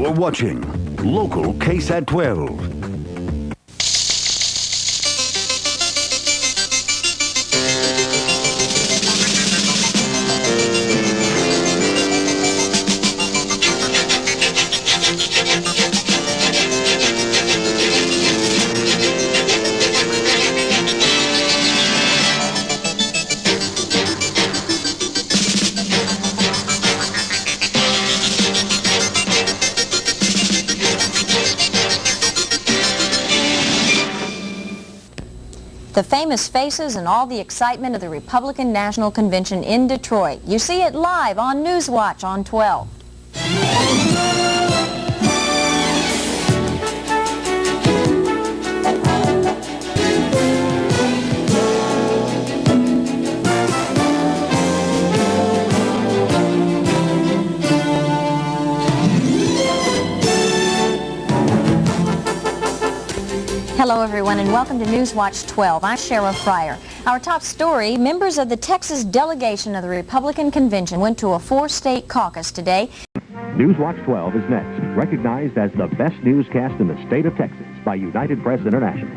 You're watching Local KSAT-12. The famous faces and all the excitement of the Republican National Convention in Detroit. You see it live on Newswatch on 12. Hello everyone and welcome to Newswatch 12. I'm Shara Fryer. Our top story, members of the Texas delegation of the Republican Convention went to a 4-state caucus today. Newswatch 12 is next, recognized as the best newscast in the state of Texas by United Press International.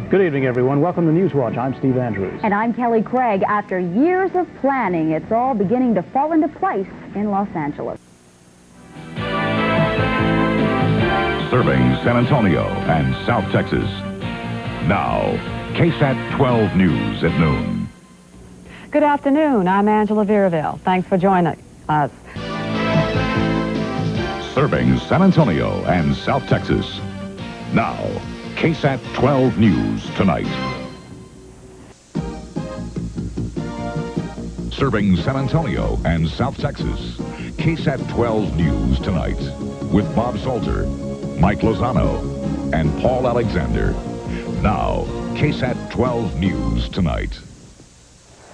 Good evening everyone, welcome to Newswatch. I'm Steve Andrews. And I'm Kelly Craig. After years of planning, it's all beginning to fall into place in Los Angeles. Serving San Antonio and South Texas. Now, KSAT-12 News at noon. Good afternoon. I'm Angela Vieraville. Thanks for joining us. Serving San Antonio and South Texas. Now, KSAT-12 News tonight. Serving San Antonio and South Texas. KSAT-12 News tonight with Bob Salter, Mike Lozano, and Paul Alexander. Now, KSAT-12 News tonight.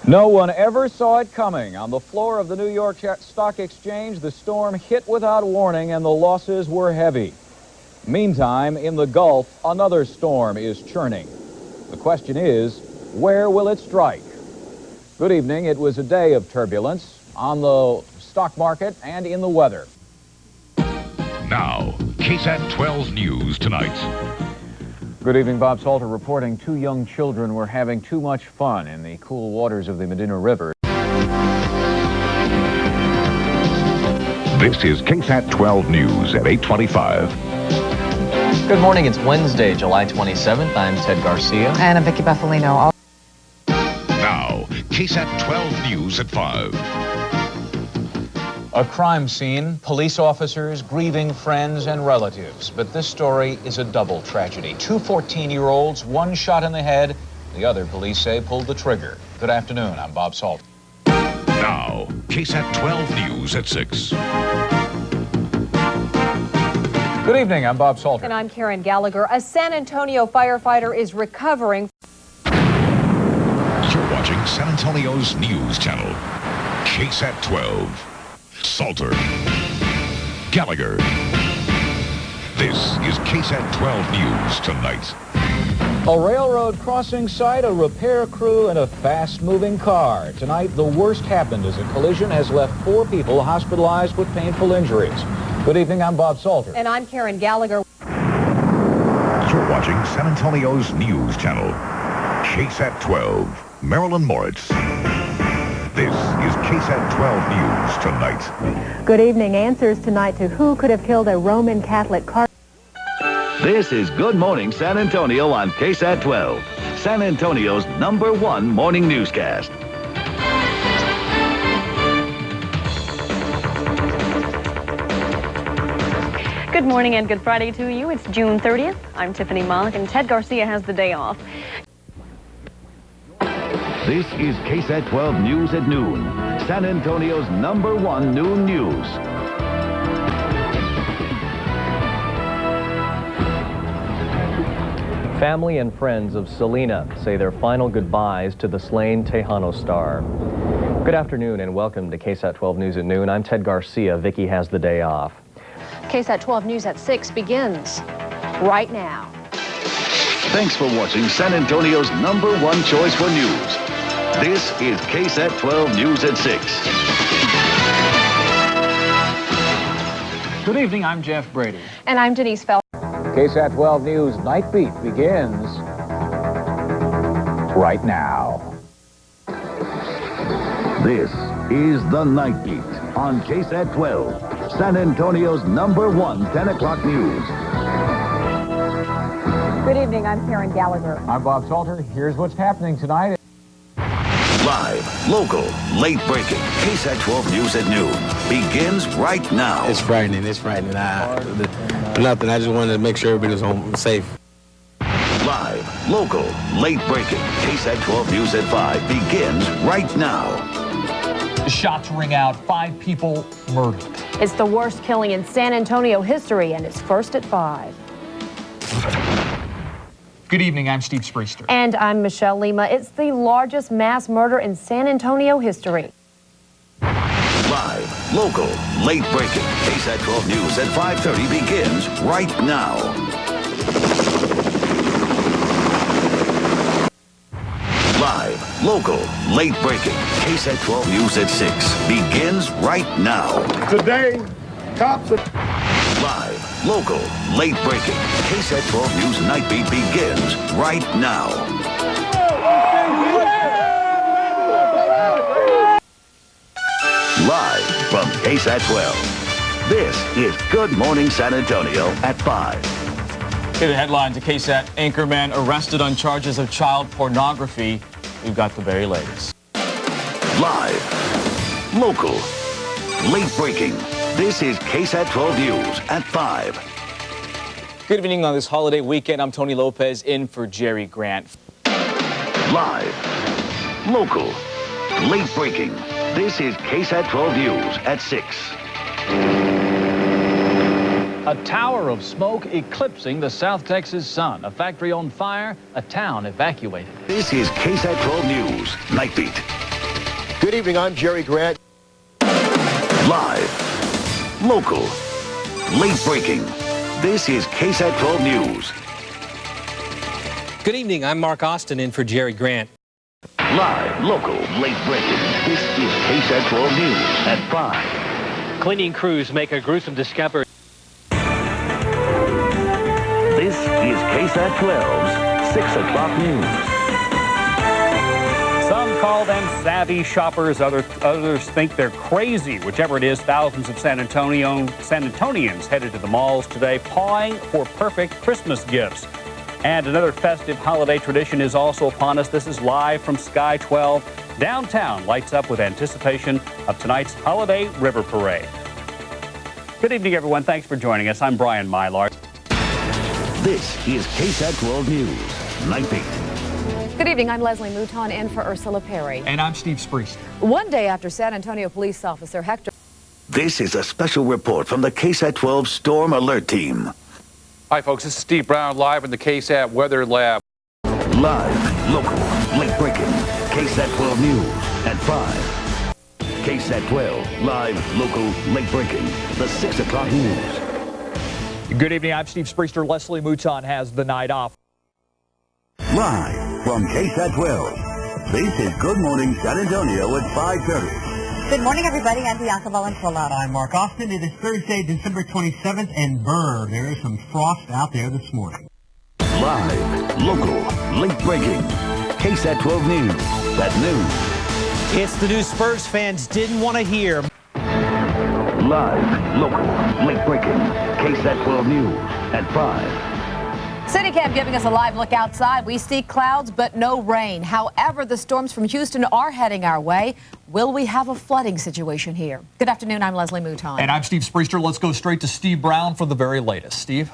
No one ever saw it coming. On the floor of the New York Stock Exchange, the storm hit without warning and the losses were heavy. Meantime, in the Gulf, another storm is churning. The question is, where will it strike? Good evening. It was a day of turbulence on the stock market and in the weather. Now, KSAT-12 News tonight. Good evening, Bob Salter reporting 2 young children were having too much fun in the cool waters of the Medina River. This is KSAT-12 News at 8:25. Good morning. It's Wednesday, July 27th. I'm Ted Garcia. And I'm Vicki Buffalino. Now, KSAT-12 News at 5. A crime scene, police officers, grieving friends and relatives. But this story is a double tragedy. 2 14-year-olds, one shot in the head. The other, police say, pulled the trigger. Good afternoon. I'm Bob Salter. Now, KSAT-12 News at 6. Good evening. I'm Bob Salter. And I'm Karen Gallagher. A San Antonio firefighter is recovering. You're watching San Antonio's news channel, KSAT-12. Salter, Gallagher. This is KSAT-12 News tonight. A railroad crossing site, a repair crew, and a fast-moving car. Tonight, the worst happened as a collision has left 4 people hospitalized with painful injuries. Good evening, I'm Bob Salter. And I'm Karen Gallagher. You're watching San Antonio's news channel, KSAT-12, Marilyn Moritz. This is KSAT-12 News tonight. Good evening. Answers tonight to who could have killed a Roman Catholic cardinal. This is Good Morning San Antonio on KSAT-12, San Antonio's #1 morning newscast. Good morning and good Friday to you. It's June 30th. I'm Tiffany Mollick and Ted Garcia has the day off. This is KSAT-12 News at noon, San Antonio's #1 noon news. Family and friends of Selena say their final goodbyes to the slain Tejano star. Good afternoon and welcome to KSAT-12 News at noon. I'm Ted Garcia. Vicki has the day off. KSAT-12 News at 6 begins right now. Thanks for watching San Antonio's #1 choice for news. This is KSAT-12 News at 6. Good evening, I'm Jeff Brady. And I'm Denise Fell. KSAT-12 News Nightbeat begins right now. This is the Nightbeat on KSAT-12, San Antonio's #1 10 o'clock news. Good evening, I'm Karen Gallagher. I'm Bob Salter. Here's what's happening tonight. Live, local, late-breaking, KSAT-12 News at noon begins right now. It's frightening. Nothing. I just wanted to make sure everybody was home safe. Live, local, late-breaking, KSAT-12 News at 5 begins right now. Shots ring out, 5 people murdered. It's the worst killing in San Antonio history, and it's first at 5. Good evening, I'm Steve Spriester. And I'm Michelle Lima. It's the largest mass murder in San Antonio history. Live, local, late-breaking, KSAT-12 News at 5:30 begins right now. Live, local, late-breaking, KSAT-12 News at 6 begins right now. Today, cops are... Live, local, late-breaking, KSAT-12 News Nightbeat begins right now. Live from KSAT-12, this is Good Morning San Antonio at 5. Here are the headlines. A KSAT anchorman arrested on charges of child pornography. We've got the very latest. Live, local, late-breaking. This is KSAT-12 News at 5. Good evening on this holiday weekend. I'm Tony Lopez in for Jerry Grant. Live, local, late-breaking. This is KSAT-12 News at 6. A tower of smoke eclipsing the South Texas sun. A factory on fire, a town evacuated. This is KSAT-12 News Nightbeat. Good evening, I'm Jerry Grant. Live, local, late-breaking. This is KSAT-12 News. Good evening, I'm Mark Austin in for Jerry Grant. Live, local, late-breaking. This is KSAT-12 News at 5. Cleaning crews make a gruesome discovery. This is KSAT-12's 6 o'clock news. Some call them savvy shoppers, others think they're crazy. Whichever it is, thousands of San Antonians headed to the malls today, pawing for perfect Christmas gifts. And another festive holiday tradition is also upon us. This is live from Sky 12. Downtown lights up with anticipation of tonight's Holiday River Parade. Good evening, everyone. Thanks for joining us. I'm Brian Mylar. This is KSAT-12 News Nightbeat. Good evening, I'm Leslie Mouton in for Ursula Perry. And I'm Steve Spriester. One day after San Antonio police officer Hector... This is a special report from the KSAT-12 Storm Alert Team. Hi, folks. This is Steve Brown live in the KSAT Weather Lab. Live, local, late-breaking, KSAT-12 News at 5. KSAT-12, live, local, late-breaking, the 6 o'clock news. Good evening, I'm Steve Spriester. Leslie Mouton has the night off. Live from KSAT-12, this is Good Morning San Antonio at 5:30. Good morning, everybody. I'm Bianca Valenzuela. I'm Mark Austin. It is Thursday, December 27th, and brr, there is some frost out there this morning. Live, local, late-breaking, KSAT-12 News at noon. It's the news Spurs fans didn't want to hear. Live, local, late-breaking, KSAT-12 News at 5. CityCam giving us a live look outside. We see clouds, but no rain. However, the storms from Houston are heading our way. Will we have a flooding situation here? Good afternoon. I'm Leslie Mouton. And I'm Steve Spriester. Let's go straight to Steve Brown for the very latest. Steve?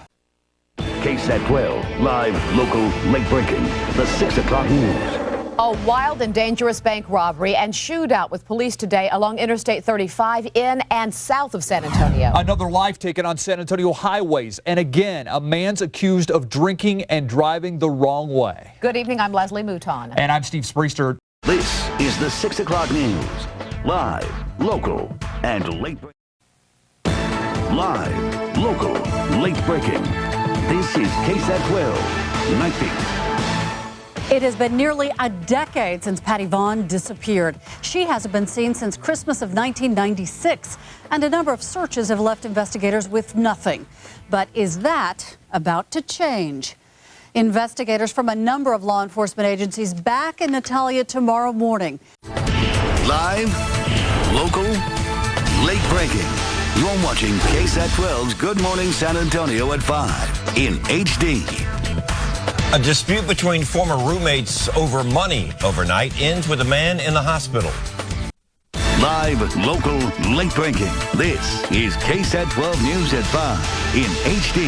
KSAT-12, live, local, late-breaking, the 6 o'clock news. A wild and dangerous bank robbery and shootout with police today along Interstate 35 in and south of San Antonio. Another life taken on San Antonio highways. And again, a man's accused of drinking and driving the wrong way. Good evening. I'm Leslie Mouton. And I'm Steve Spriester. This is the 6 o'clock news. Live, local, and late-breaking. Live, local, late-breaking. This is KSAT-12 Nightbeat. It has been nearly a decade since Patty Vaughn disappeared. She hasn't been seen since Christmas of 1996, and a number of searches have left investigators with nothing. But is that about to change? Investigators from a number of law enforcement agencies back in Natalia tomorrow morning. Live, local, late breaking. You're watching KSAT-12's Good Morning San Antonio at 5 in HD. A dispute between former roommates over money overnight ends with a man in the hospital. Live, local, late breaking. This is KSAT-12 News at 5 in HD.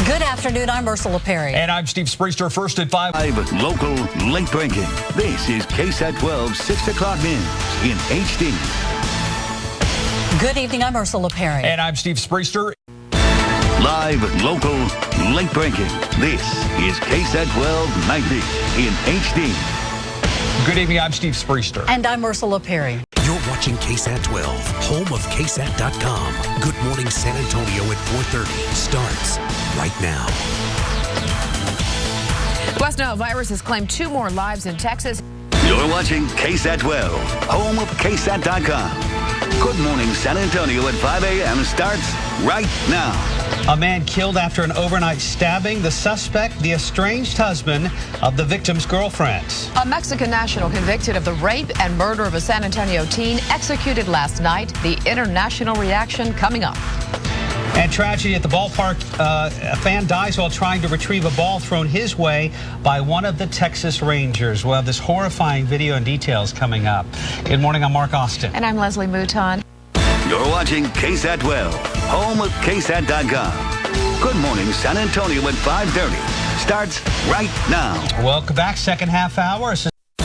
Good afternoon, I'm Ursula Perry. And I'm Steve Spriester, first at 5. Live, local, late breaking. This is KSAT-12 6 o'clock news in HD. Good evening, I'm Ursula Perry. And I'm Steve Spriester. Live, local, late breaking. This is KSAT-12 Nightbeat in HD. Good evening, I'm Steve Spriester. And I'm Ursula Perry. You're watching KSAT-12, home of KSAT.com. Good Morning San Antonio at 4:30 starts right now. The West Nile virus has claimed 2 more lives in Texas. You're watching KSAT-12, home of KSAT.com. Good Morning San Antonio at 5 a.m. starts right now. A man killed after an overnight stabbing. The suspect, the estranged husband of the victim's girlfriend. A Mexican national convicted of the rape and murder of a San Antonio teen executed last night. The international reaction coming up. And tragedy at the ballpark. A fan dies while trying to retrieve a ball thrown his way by one of the Texas Rangers. We'll have this horrifying video and details coming up. Good morning, I'm Mark Austin. And I'm Leslie Mouton. You're watching KSAT-12, home of KSAT.com. Good Morning San Antonio at 5:30 starts right now. Welcome back, second half hour.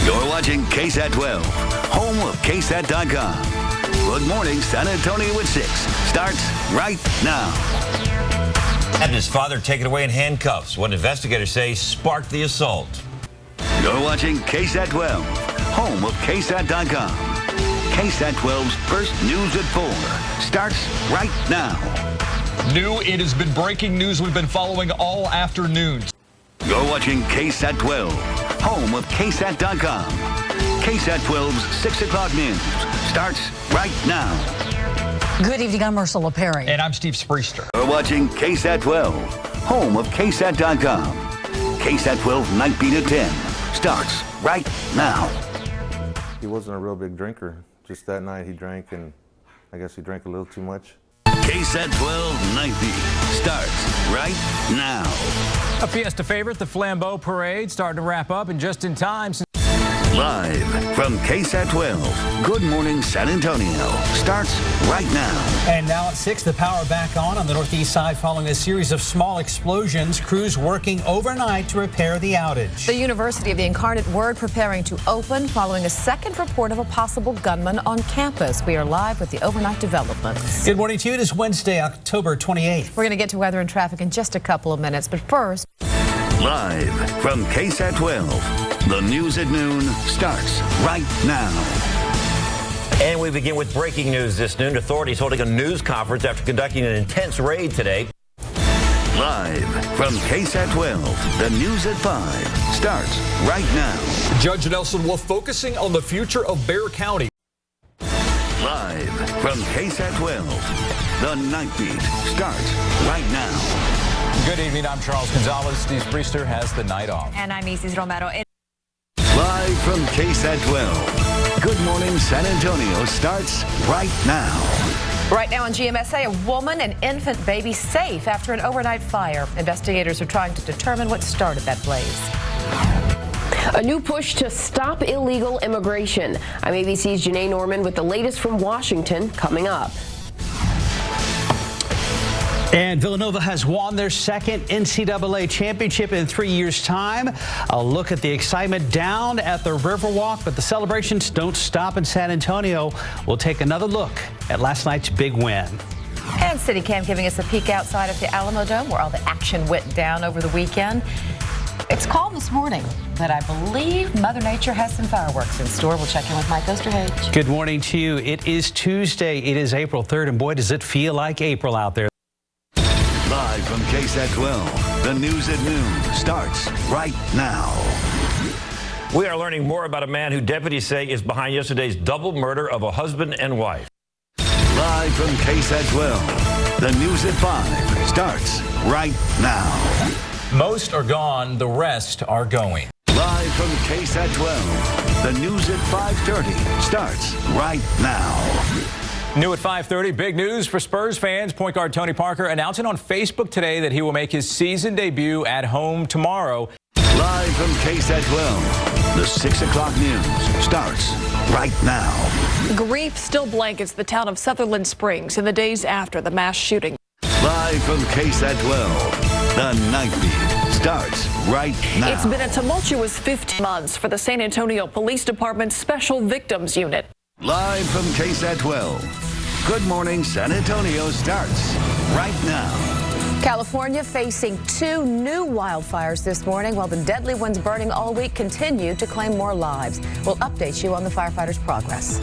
You're watching KSAT-12, home of KSAT.com. Good Morning San Antonio at 6 starts right now. Had his father taken away in handcuffs. What investigators say sparked the assault. You're watching KSAT-12, home of KSAT.com. KSAT-12's first news at 4 starts right now. New, it has been breaking news we've been following all afternoon. You're watching KSAT-12, home of KSAT.com. KSAT-12's 6 o'clock news starts right now. Good evening, I'm Ursula Perry. And I'm Steve Spriester. You're watching KSAT-12, home of KSAT.com. KSAT-12 Nightbeat at 10 starts right now. He wasn't a real big drinker. Just that night he drank, and I guess he drank a little too much. KSAT-12 Nightbeat starts right now. A Fiesta favorite, the Flambeau Parade, starting to wrap up and just in time. Live from KSAT-12, Good Morning San Antonio starts right now. And now at 6, the power back on the northeast side following a series of small explosions. Crews working overnight to repair the outage. The University of the Incarnate Word preparing to open following a second report of a possible gunman on campus. We are live with the overnight developments. Good morning to you. It is Wednesday, October 28th. We're going to get to weather and traffic in just a couple of minutes, but first. Live from KSAT-12, the news at noon starts right now. And we begin with breaking news this noon. Authorities holding a news conference after conducting an intense raid today. Live from KSAT-12, the news at 5 starts right now. Judge Nelson Wolf focusing on the future of Bexar County. Live from KSAT-12, the Nightbeat starts right now. Good evening, I'm Charles Gonzalez. Steve Spriester has the night off. And I'm Isis Romero. Live from KSAT-12, Good Morning San Antonio starts right now. Right now on GMSA, a woman and infant baby safe after an overnight fire. Investigators are trying to determine what started that blaze. A new push to stop illegal immigration. I'm ABC's Janae Norman with the latest from Washington coming up. And Villanova has won their second NCAA championship in 3 years' time. A look at the excitement down at the Riverwalk, but the celebrations don't stop in San Antonio. We'll take another look at last night's big win. And CityCam giving us a peek outside of the Alamo Dome where all the action went down over the weekend. It's calm this morning, but I believe Mother Nature has some fireworks in store. We'll check in with Mike Osterhage. Good morning to you. It is Tuesday. It is April 3rd, and boy, does it feel like April out there. Live Live from KSAT 12, the news at noon starts right now. We are learning more about a man who deputies say is behind yesterday's double murder of a husband and wife. Live from KSAT 12, the news at 5 starts right now. Most are gone, the rest are going. Live from KSAT 12, the news at 5:30 starts right now. New at 5:30, big news for Spurs fans. Point guard Tony Parker announcing on Facebook today that he will make his season debut at home tomorrow. Live from KSAT 12, the 6 o'clock news starts right now. Grief still blankets the town of Sutherland Springs in the days after the mass shooting. Live from KSAT 12, the Nightbeat starts right now. It's been a tumultuous 15 months for the San Antonio Police Department's Special Victims Unit. Live from KSAT 12, Good Morning San Antonio starts right now. California facing 2 new wildfires this morning, while the deadly ones burning all week continue to claim more lives. We'll update you on the firefighters' progress.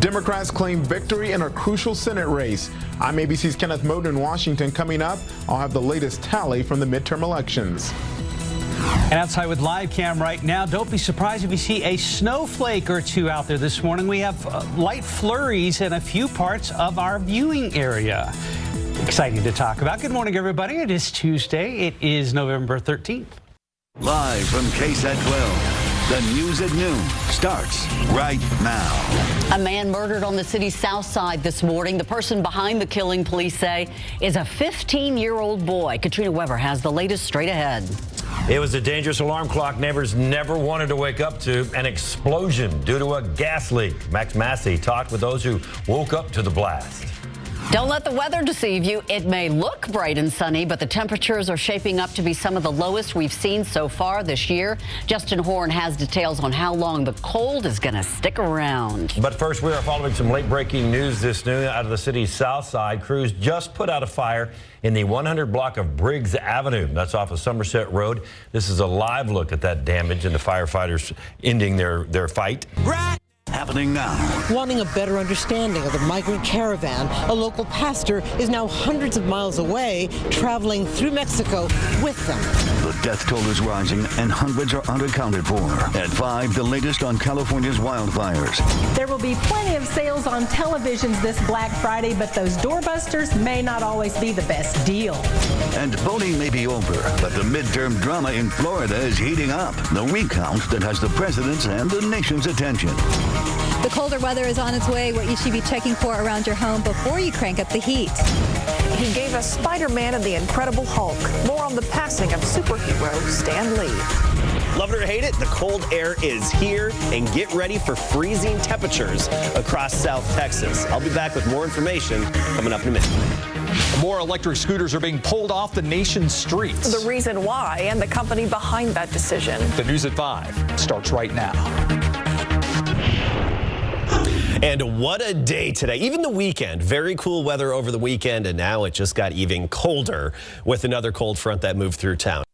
Democrats claim victory in a crucial Senate race. I'm ABC's Kenneth Moden in Washington. Coming up, I'll have the latest tally from the midterm elections. And outside with live cam right now, don't be surprised if you see a snowflake or two out there this morning. We have light flurries in a few parts of our viewing area. Exciting to talk about. Good morning, everybody. It is Tuesday. It is November 13th. Live from KSAT 12, the news at noon starts right now. A man murdered on the city's south side this morning. The person behind the killing, police say, is a 15-year-old boy. Katrina Weber has the latest straight ahead. It was a dangerous alarm clock neighbors never wanted to wake up to. An explosion due to a gas leak. Max Massey talked with those who woke up to the blast. Don't let the weather deceive you. It may look bright and sunny, but the temperatures are shaping up to be some of the lowest we've seen so far this year. Justin Horn has details on how long the cold is going to stick around. But first, we are following some late-breaking news this noon out of the city's south side. Crews just put out a fire in the 100 block of Briggs Avenue. That's off of Somerset Road. This is a live look at that damage and the firefighters ending their fight. Happening now. Wanting a better understanding of the migrant caravan, a local pastor is now hundreds of miles away, traveling through Mexico with them. The death toll is rising and hundreds are unaccounted for. At 5, the latest on California's wildfires. There will be plenty of sales on televisions this Black Friday, but those doorbusters may not always be the best deal. And voting may be over, but the midterm drama in Florida is heating up. The recount that has the president's and the nation's attention. The colder weather is on its way. What you should be checking for around your home before you crank up the heat. He gave us Spider-Man and the Incredible Hulk. More on the passing of superhero Stan Lee. Love it or hate it, the cold air is here, and get ready for freezing temperatures across South Texas. I'll be back with more information coming up in a minute. More electric scooters are being pulled off the nation's streets. The reason why and the company behind that decision. The news at 5 starts right now. And what a day today. Even the weekend. Very cool weather over the weekend, and now it just got even colder with another cold front that moved through town.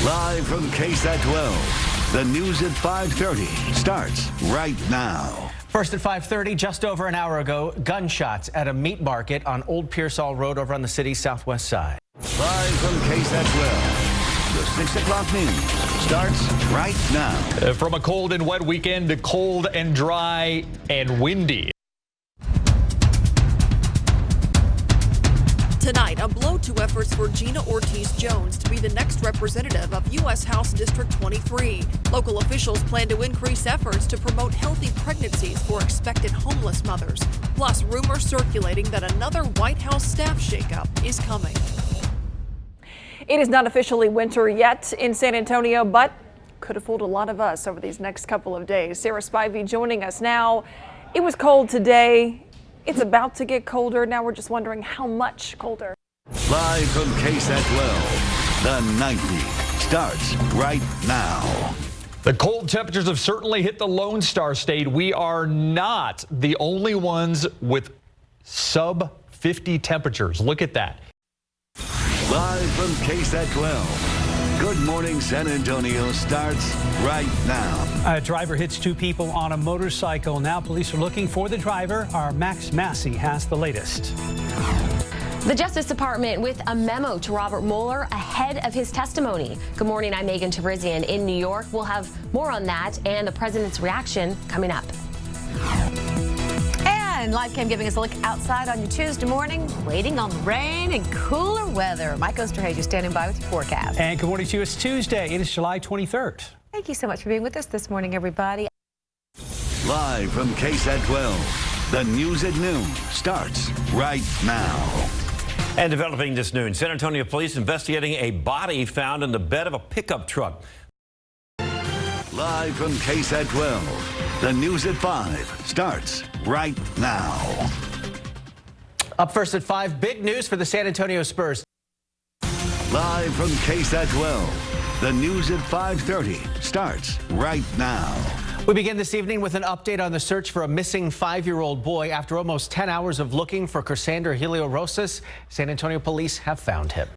Live from KSAT 12, the news at 5:30 starts right now. First at 5:30, just over an hour ago, gunshots at a meat market on Old Pearsall Road over on the city's southwest side. Live from KSAT 12, the 6 o'clock news starts right now. From a cold and wet weekend to cold and dry and windy. Tonight, a blow to efforts for Gina Ortiz-Jones to be the next representative of U.S. House District 23. Local officials plan to increase efforts to promote healthy pregnancies for expectant homeless mothers. Plus, rumors circulating that another White House staff shakeup is coming. It is not officially winter yet in San Antonio, but could have fooled a lot of us over these next couple of days. Sarah Spivey joining us now. It was cold today. It's about to get colder. Now we're just wondering how much colder. Live from KSAT 12, the Nightbeat starts right now. The cold temperatures have certainly hit the Lone Star State. We are not the only ones with sub 50 temperatures. Look at that. Live from KSAT 12, Good Morning San Antonio starts right now. A driver hits 2 people on a motorcycle. Now police are looking for the driver. Our Max Massey has the latest. The Justice Department with a memo to Robert Mueller ahead of his testimony. Good morning, I'm Megan Tavrizian in New York. We'll have more on that and the president's reaction coming up. And live cam giving us a look outside on your Tuesday morning, waiting on the rain and cooler weather. Mike Osterhage standing by with your forecast. And good morning to you. It's Tuesday. It is July 23rd. Thank you so much for being with us this morning, everybody. Live from KSAT-12, the news at noon starts right now. And developing this noon, San Antonio police investigating a body found in the bed of a pickup truck. Live from KSAT-12, the news at 5 starts right now. Up first at 5, big news for the San Antonio Spurs. Live from KSAT-12, the news at 5:30 starts right now. We begin this evening with an update on the search for a missing 5-year-old boy. After almost 10 hours of looking for Cassandra Helio Rosas, San Antonio police have found him.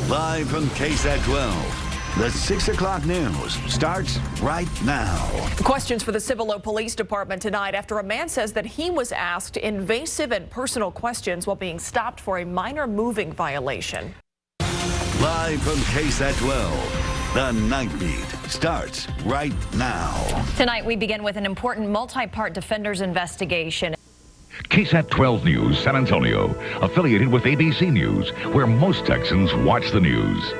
Live from KSAT-12. The 6 o'clock news starts right now. Questions for the Cibolo Police Department tonight after a man says that he was asked invasive and personal questions while being stopped for a minor moving violation. Live from KSAT-12, the Nightbeat starts right now. Tonight we begin with an important multi-part defenders investigation. KSAT-12 News San Antonio, affiliated with ABC News, where most Texans watch the news.